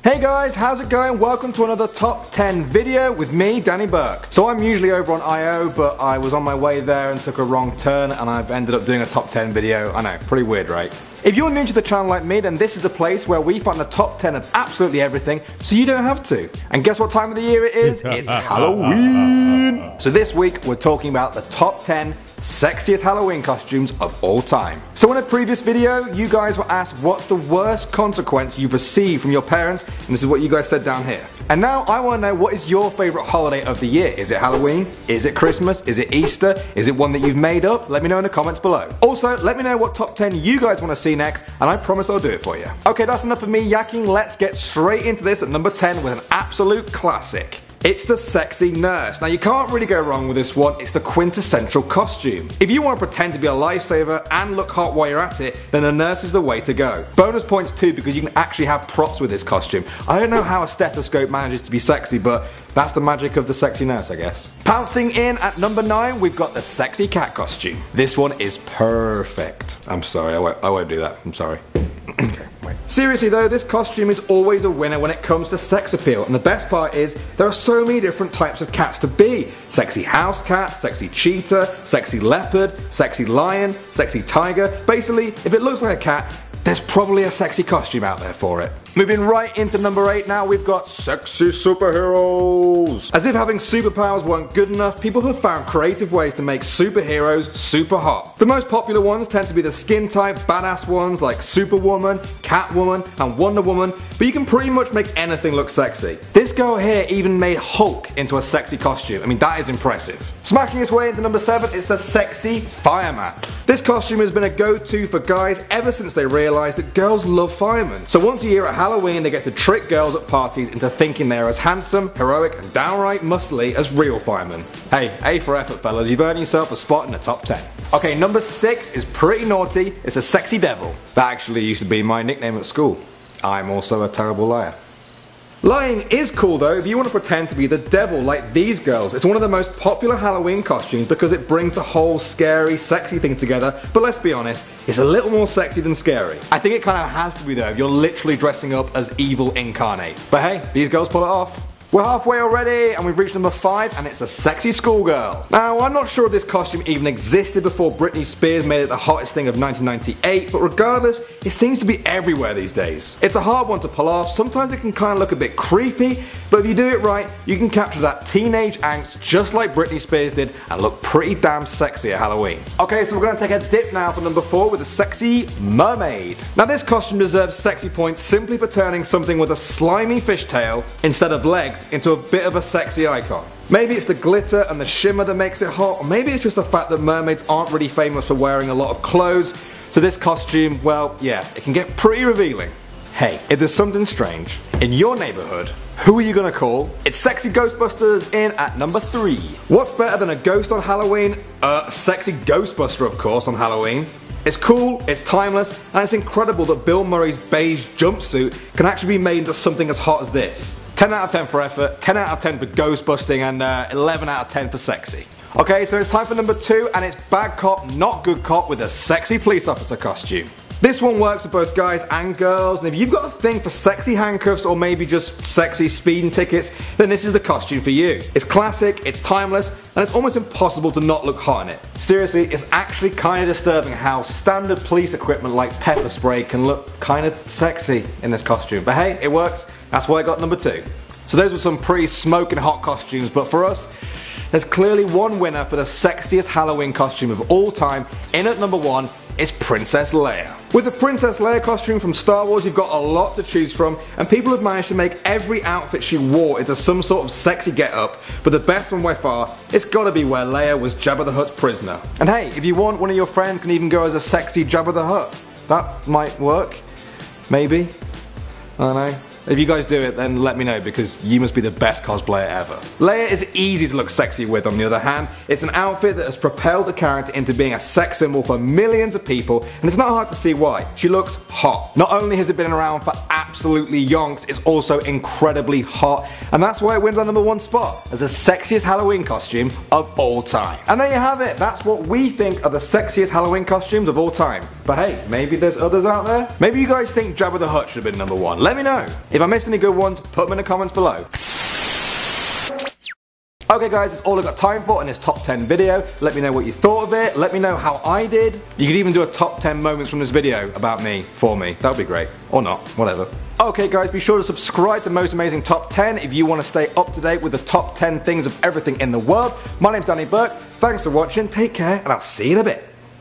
Hey guys, how's it going? Welcome to another top 10 video with me, Danny Burke. So I'm usually over on IO, but I was on my way there and took a wrong turn and I've ended up doing a top 10 video. I know, pretty weird, right? If you're new to the channel like me, then this is the place where we find the top 10 of absolutely everything, so you don't have to. And guess what time of the year it is? It's Halloween! So this week, we're talking about the top 10 sexiest Halloween costumes of all time. So in a previous video, you guys were asked what's the worst consequence you've received from your parents, and this is what you guys said down here. And now I want to know, what is your favourite holiday of the year? Is it Halloween? Is it Christmas? Is it Easter? Is it one that you've made up? Let me know in the comments below. Also, let me know what top 10 you guys want to see next, and I promise I'll do it for you. Okay, that's enough of me yakking. Let's get straight into this at number 10 with an absolute classic. It's the sexy nurse. Now you can't really go wrong with this one, it's the quintessential costume. If you want to pretend to be a lifesaver and look hot while you're at it, then the nurse is the way to go. Bonus points too, because you can actually have props with this costume. I don't know how a stethoscope manages to be sexy, but that's the magic of the sexy nurse, I guess. Pouncing in at number 9, we've got the sexy cat costume. This one is perfect. I'm sorry, I won't do that, I'm sorry. Okay. Seriously though, this costume is always a winner when it comes to sex appeal, and the best part is there are so many different types of cats to be. Sexy house cat, sexy cheetah, sexy leopard, sexy lion, sexy tiger. Basically, if it looks like a cat, there's probably a sexy costume out there for it. Moving right into number 8 now, we've got sexy superheroes. As if having superpowers weren't good enough, people have found creative ways to make superheroes super hot. The most popular ones tend to be the skin type, badass ones like Superwoman, Catwoman, and Wonder Woman, but you can pretty much make anything look sexy. This girl here even made Hulk into a sexy costume. I mean, that is impressive. Smashing its way into number 7 is the sexy Fireman. This costume has been a go-to for guys ever since they realised that girls love firemen. So once a year at Halloween, they get to trick girls at parties into thinking they're as handsome, heroic, and downright muscly as real firemen. Hey, A for effort, fellas. You've earned yourself a spot in the top 10. Okay, number 6 is pretty naughty. It's a sexy devil. That actually used to be my nickname at school. I'm also a terrible liar. Lying is cool though if you want to pretend to be the devil like these girls. It's one of the most popular Halloween costumes because it brings the whole scary, sexy thing together, but let's be honest, it's a little more sexy than scary. I think it kind of has to be though if you're literally dressing up as evil incarnate. But hey, these girls pull it off. We're halfway already and we've reached number 5, and it's the sexy schoolgirl. Now I'm not sure if this costume even existed before Britney Spears made it the hottest thing of 1998, but regardless, it seems to be everywhere these days. It's a hard one to pull off, sometimes it can kind of look a bit creepy, but if you do it right, you can capture that teenage angst just like Britney Spears did and look pretty damn sexy at Halloween. Okay, so we're going to take a dip now for number 4 with the sexy mermaid. Now this costume deserves sexy points simply for turning something with a slimy fishtail instead of legs into a bit of a sexy icon. Maybe it's the glitter and the shimmer that makes it hot, or maybe it's just the fact that mermaids aren't really famous for wearing a lot of clothes, so this costume, well, yeah, it can get pretty revealing. Hey, if there's something strange in your neighborhood, who are you gonna call? It's sexy Ghostbusters in at number 3. What's better than a ghost on Halloween? A sexy Ghostbuster, of course, on Halloween. It's cool, it's timeless, and it's incredible that Bill Murray's beige jumpsuit can actually be made into something as hot as this. 10 out of 10 for effort, 10 out of 10 for ghost busting, and 11 out of 10 for sexy. Okay, so it's time for number 2, and it's bad cop, not good cop with a sexy police officer costume. This one works for both guys and girls, and if you've got a thing for sexy handcuffs or maybe just sexy speeding tickets, then this is the costume for you. It's classic, it's timeless, and it's almost impossible to not look hot in it. Seriously, it's actually kind of disturbing how standard police equipment like pepper spray can look kind of sexy in this costume. But hey, it works. That's why I got number 2. So those were some pretty smoking hot costumes, but for us, there's clearly one winner for the sexiest Halloween costume of all time. In at number 1 is Princess Leia. With the Princess Leia costume from Star Wars, you've got a lot to choose from, and people have managed to make every outfit she wore into some sort of sexy get-up, but the best one by far, it's gotta be where Leia was Jabba the Hutt's prisoner. And hey, if you want, one of your friends can even go as a sexy Jabba the Hutt. That might work. Maybe. I don't know. If you guys do it, then let me know, because you must be the best cosplayer ever. Leia is easy to look sexy with, on the other hand. It's an outfit that has propelled the character into being a sex symbol for millions of people, and it's not hard to see why. She looks hot. Not only has it been around for absolutely yonks, it's also incredibly hot, and that's why it wins our number 1 spot as the sexiest Halloween costume of all time. And there you have it. That's what we think are the sexiest Halloween costumes of all time. But hey, maybe there's others out there? Maybe you guys think Jabba the Hutt should have been number 1. Let me know If I missed any good ones, put them in the comments below. Okay guys, that's all I've got time for in this top 10 video. Let me know what you thought of it. Let me know how I did. You could even do a top 10 moments from this video about me, for me. That would be great. Or not, whatever. Okay guys, be sure to subscribe to Most Amazing Top 10 if you want to stay up to date with the top 10 things of everything in the world. My name's Danny Burke. Thanks for watching. Take care, and I'll see you in a bit.